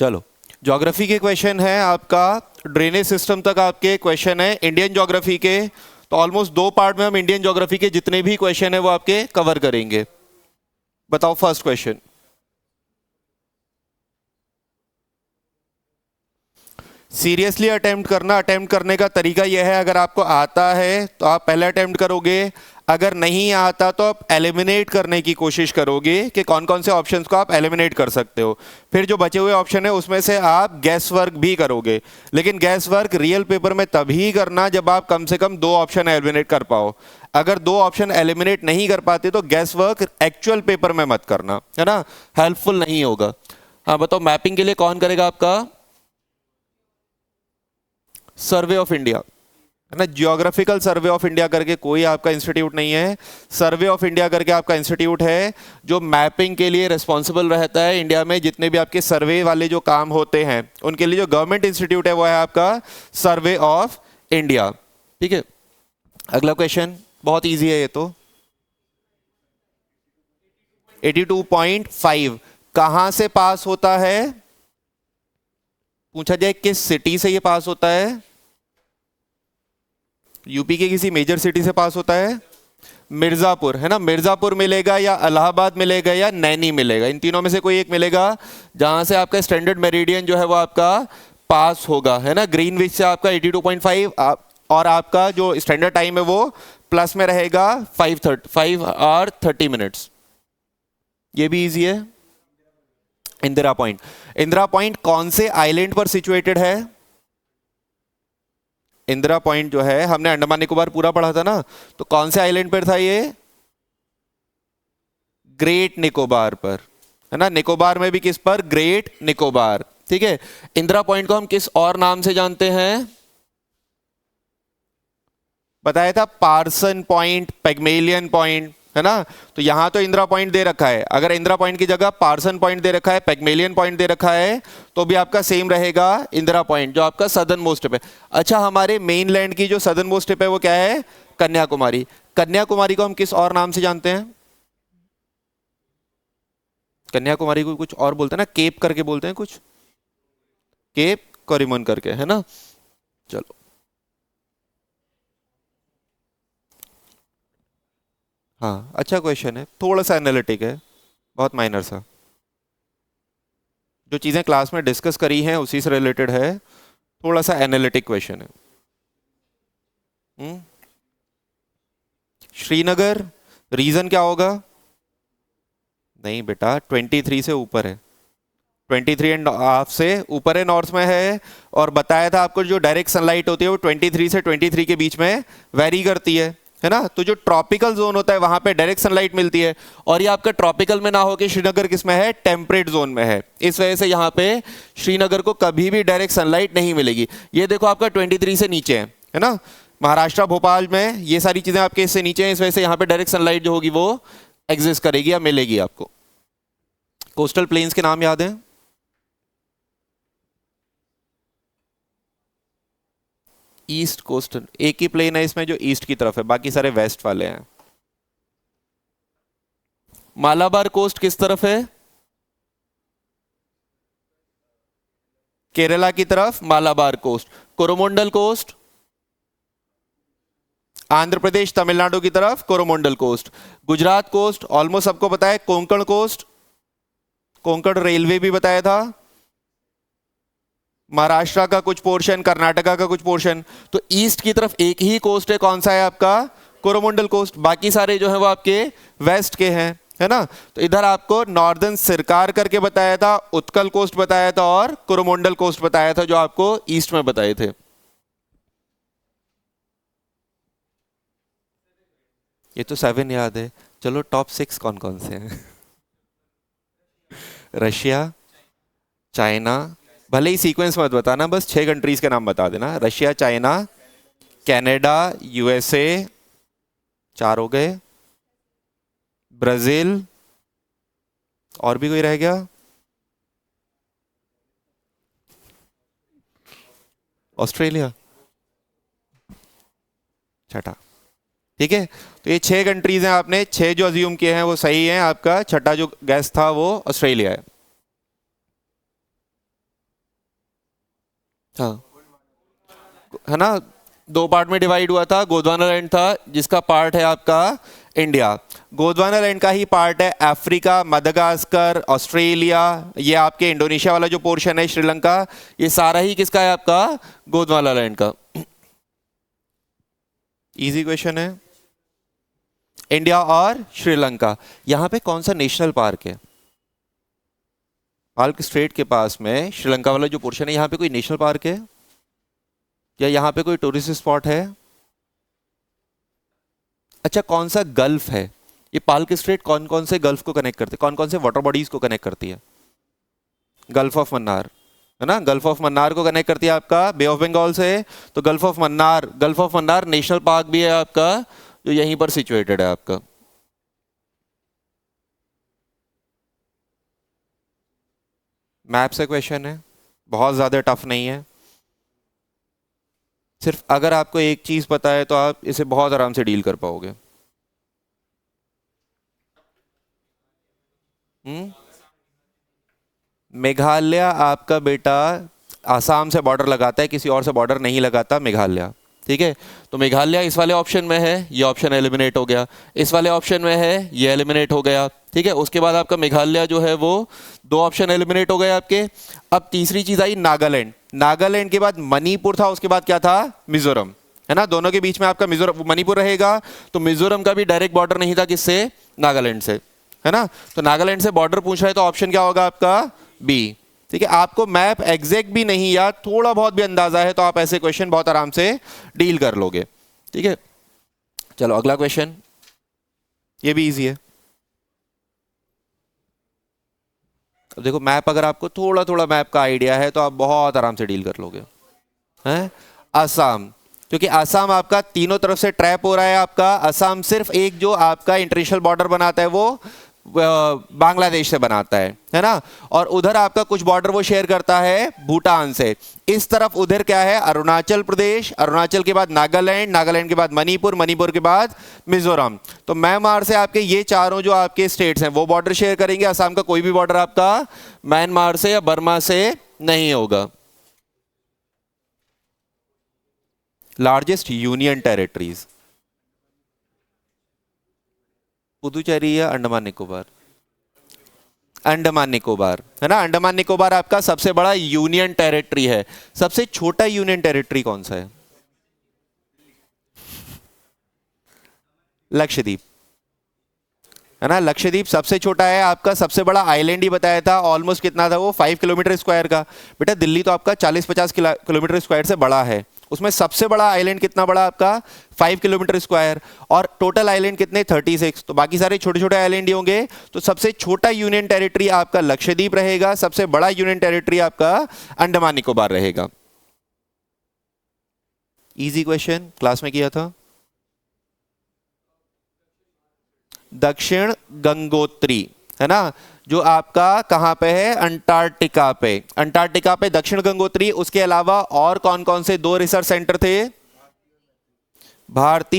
चलो, ज्योग्राफी के क्वेश्चन है आपका, ड्रेनेज सिस्टम तक आपके क्वेश्चन है इंडियन ज्योग्राफी के। तो ऑलमोस्ट 2 पार्ट में हम इंडियन ज्योग्राफी के जितने भी क्वेश्चन है वो आपके कवर करेंगे। बताओ फर्स्ट क्वेश्चन। सीरियसली अटेम्प्ट करना, अटेम्प्ट करने का तरीका यह है, अगर आपको आता है तो आप पहले अटेम्प्ट करोगे, अगर नहीं आता तो आप एलिमिनेट करने की कोशिश करोगे कि कौन कौन से ऑप्शंस को आप एलिमिनेट कर सकते हो। फिर जो बचे हुए ऑप्शन है उसमें से आप गैस वर्क भी करोगे, लेकिन गैस वर्क रियल पेपर में तभी करना जब आप कम से कम 2 ऑप्शन एलिमिनेट कर पाओ। अगर 2 ऑप्शन एलिमिनेट नहीं कर पाते तो गैस वर्क एक्चुअल पेपर में मत करना, है ना, हेल्पफुल नहीं होगा। हाँ बताओ, मैपिंग के लिए कौन करेगा आपका? सर्वे ऑफ इंडिया, है ना। जियोग्राफिकल सर्वे ऑफ इंडिया करके कोई आपका इंस्टीट्यूट नहीं है, सर्वे ऑफ इंडिया करके आपका इंस्टीट्यूट है जो मैपिंग के लिए रिस्पॉन्सिबल रहता है। इंडिया में जितने भी आपके सर्वे वाले जो काम होते हैं उनके लिए जो गवर्नमेंट इंस्टीट्यूट है वो है आपका सर्वे ऑफ इंडिया। ठीक है, अगला क्वेश्चन बहुत इजी है ये तो। 82.5 कहां से पास होता है? पूछा जाए किस सिटी से ये पास होता है? यूपी के किसी मेजर सिटी से पास होता है? मिर्जापुर, है ना। मिर्जापुर मिलेगा या इलाहाबाद मिलेगा या नैनी मिलेगा, इन तीनों में से कोई एक मिलेगा जहां से आपका स्टैंडर्ड मेरिडियन जो है वो आपका पास होगा, है ना। ग्रीनविच से आपका 82.5 और आपका जो स्टैंडर्ड टाइम है वो प्लस में रहेगा 5 आवर 30 मिनट्स। ये भी इजी है। इंदिरा पॉइंट, इंदिरा पॉइंट कौन से आइलैंड पर सिचुएटेड है? इंदिरा पॉइंट जो है हमने अंडमान निकोबार पूरा पढ़ा था ना, तो कौन से आइलैंड पर था ये? ग्रेट निकोबार पर, है ना। निकोबार में भी किस पर? ग्रेट निकोबार। ठीक है, इंदिरा पॉइंट को हम किस और नाम से जानते हैं? बताया था पार्सन पॉइंट, पैगमेलियन पॉइंट, है ना। तो यहां तो इंदिरा पॉइंट दे रखा है, अगर इंदिरा पॉइंट की जगह पार्सन पॉइंट दे रखा है, पैगमेलियन पॉइंट दे रखा है, तो भी आपका सेम रहेगा इंदिरा पॉइंट जो आपका सदर्न मोस्ट टिप है। अच्छा, हमारे मेन लैंड की जो सदर्न मोस्ट टिप है वो क्या है? कन्याकुमारी। कन्याकुमारी को हम किस और नाम से जानते हैं? कन्याकुमारी को कुछ और बोलते हैं ना, केप करके बोलते हैं कुछ, केप कोरिमन करके, है ना। चलो, हाँ अच्छा क्वेश्चन है, थोड़ा सा एनालिटिक है, बहुत माइनर सा। जो चीज़ें क्लास में डिस्कस करी हैं उसी से रिलेटेड है, थोड़ा सा एनालिटिक क्वेश्चन है। श्रीनगर, रीजन क्या होगा? नहीं बेटा, 23 से ऊपर है, 23.5 से ऊपर है, नॉर्थ में है। और बताया था आपको जो डायरेक्ट सनलाइट होती है वो 23 से 23 के बीच में वेरी करती है ना। तो जो ट्रॉपिकल जोन होता है वहां पे डायरेक्ट सनलाइट मिलती है, और ये आपका ट्रॉपिकल में ना होकर श्रीनगर किस में है? टेम्परेट जोन में है। इस वजह से यहाँ पे श्रीनगर को कभी भी डायरेक्ट सनलाइट नहीं मिलेगी। ये देखो आपका 23 से नीचे है ना। महाराष्ट्र, भोपाल में ये सारी चीजें आपके इससे नीचे हैं, इस वजह से यहाँ पे डायरेक्ट सनलाइट जो होगी वो एग्जिस्ट करेगी या मिलेगी आपको। कोस्टल प्लेन्स के नाम याद है? ईस्ट कोस्ट, एक ही प्लेन है इसमें जो ईस्ट की तरफ है, बाकी सारे वेस्ट वाले हैं। मालाबार कोस्ट किस तरफ है? केरला की तरफ मालाबार कोस्ट। कोरोमंडल कोस्ट आंध्र प्रदेश तमिलनाडु की तरफ Coromandel coast. Gujarat coast almost सबको पता है, कोंकण कोस्ट, कोंकण रेलवे भी बताया था। महाराष्ट्र का कुछ पोर्शन, कर्नाटका का कुछ पोर्शन। तो ईस्ट की तरफ एक ही कोस्ट है, कौन सा है आपका? कोरोमंडल कोस्ट। बाकी सारे जो है वो आपके वेस्ट के हैं, है ना। तो इधर आपको नॉर्दर्न सरकार करके बताया था, उत्कल कोस्ट बताया था और कोरोमंडल कोस्ट बताया था जो आपको ईस्ट में बताए थे। ये तो 7 याद है। चलो टॉप 6 कौन कौन से हैं? रशिया, चाइना, भले ही सीक्वेंस मत बताना, बस 6 कंट्रीज के नाम बता देना। रशिया, चाइना, कनाडा, यूएसए, 4 हो गए। ब्राजील, और भी कोई रह गया? ऑस्ट्रेलिया, छठा। ठीक है, तो ये 6 कंट्रीज हैं, आपने 6 जो अज्यूम किए हैं वो सही हैं। आपका छठा जो गैस था वो ऑस्ट्रेलिया है। हाँ, है ना, दो पार्ट में डिवाइड हुआ था। गोंडवाना लैंड था जिसका पार्ट है आपका इंडिया, गोंडवाना लैंड का ही पार्ट है अफ्रीका, मदागास्कर, ऑस्ट्रेलिया, ये आपके इंडोनेशिया वाला जो पोर्शन है, श्रीलंका, ये सारा ही किसका है आपका, गोंडवाना लैंड का। इजी क्वेश्चन है। इंडिया और श्रीलंका, यहां पे कौन सा नेशनल पार्क है? मालक स्ट्रेट के पास में श्रीलंका वाला जो पोर्शन है, यहां पे कोई नेशनल पार्क है या यहां पे कोई टूरिस्ट स्पॉट है? अच्छा, कौन सा गल्फ है? ये पाल्क स्ट्रेट कौन कौन से गल्फ को कनेक्ट करते हैं, कौन कौन से वाटर बॉडीज को कनेक्ट करती है? गल्फ ऑफ मन्नार, है ना, गल्फ ऑफ मन्नार को कनेक्ट करती है आपका बे ऑफ बंगाल से। तो gulf of Mannar, gulf of Mannar national park भी है आपका, जो यहीं पर सिचुएटेड है आपका। मैप से क्वेश्चन है, बहुत ज्यादा टफ नहीं है। सिर्फ अगर आपको एक चीज पता है तो आप इसे बहुत आराम से डील कर पाओगे। मेघालय आपका बेटा आसाम से बॉर्डर लगाता है, किसी और से बॉर्डर नहीं लगाता मेघालय, ठीक है। तो मेघालय इस वाले ऑप्शन में है, ये ऑप्शन एलिमिनेट हो गया। इस वाले ऑप्शन में है, ये एलिमिनेट हो गया, ठीक है। उसके बाद आपका मेघालय जो है वो दो ऑप्शन एलिमिनेट हो गए आपके। अब तीसरी चीज आई नागालैंड। नागालैंड के बाद मणिपुर था, उसके बाद क्या था, मिजोरम, है ना। दोनों के बीच में आपका मिजोरम मणिपुर रहेगा। तो मिजोरम का भी डायरेक्ट बॉर्डर नहीं था किससे, नागालैंड से, है ना। तो नागालैंड से बॉर्डर पूछ रहा है तो ऑप्शन क्या होगा आपका, बी, ठीक है। आपको मैप एग्जैक्ट भी नहीं या थोड़ा बहुत भी अंदाजा है तो आप ऐसे क्वेश्चन बहुत आराम से डील कर लोगे, ठीक है। चलो अगला क्वेश्चन, ये भी इजी है। अब देखो मैप, अगर आपको थोड़ा थोड़ा मैप का आइडिया है तो आप बहुत आराम से डील कर लोगे, हैं। असम, क्योंकि असम आपका तीनों तरफ से ट्रैप हो रहा है आपका। असम सिर्फ एक जो आपका इंटरनेशनल बॉर्डर बनाता है वो बांग्लादेश से बनाता है ना। और उधर आपका कुछ बॉर्डर वो शेयर करता है भूटान से। इस तरफ उधर क्या है, अरुणाचल प्रदेश, अरुणाचल के बाद नागालैंड, नागालैंड के बाद मणिपुर, मणिपुर के बाद मिजोरम। तो म्यांमार से आपके ये चारों जो आपके स्टेट्स हैं वो बॉर्डर शेयर करेंगे। असम का कोई भी बॉर्डर आपका म्यांमार से या बर्मा से नहीं होगा। लार्जेस्ट यूनियन टेरिटरीज, पुदुचेरी या अंडमान निकोबार? अंडमान निकोबार, है ना। अंडमान निकोबार आपका सबसे बड़ा यूनियन टेरिटरी है। सबसे छोटा यूनियन टेरिटरी कौन सा है? लक्षद्वीप, है ना। लक्षद्वीप सबसे छोटा है आपका। सबसे बड़ा आइलैंड ही बताया था, ऑलमोस्ट कितना था वो, 5 किलोमीटर स्क्वायर का। बेटा दिल्ली तो आपका 40-50 किलोमीटर स्क्वायर से बड़ा है, उसमें सबसे बड़ा आइलैंड कितना बड़ा आपका, 5 किलोमीटर स्क्वायर। और टोटल आइलैंड कितने, 36, तो बाकी सारे छोटे छोटे आइलैंड ही होंगे। तो सबसे छोटा यूनियन टेरिटरी आपका लक्षद्वीप रहेगा, सबसे बड़ा यूनियन टेरिटरी आपका अंडमान निकोबार रहेगा। इजी क्वेश्चन, क्लास में किया था। दक्षिण गंगोत्री, है ना, जो आपका कहां पे है, अंटार्कटिका पे। अंटार्कटिका पे दक्षिण गंगोत्री। उसके अलावा और कौन कौन से दो रिसर्च सेंटर थे, भारतीय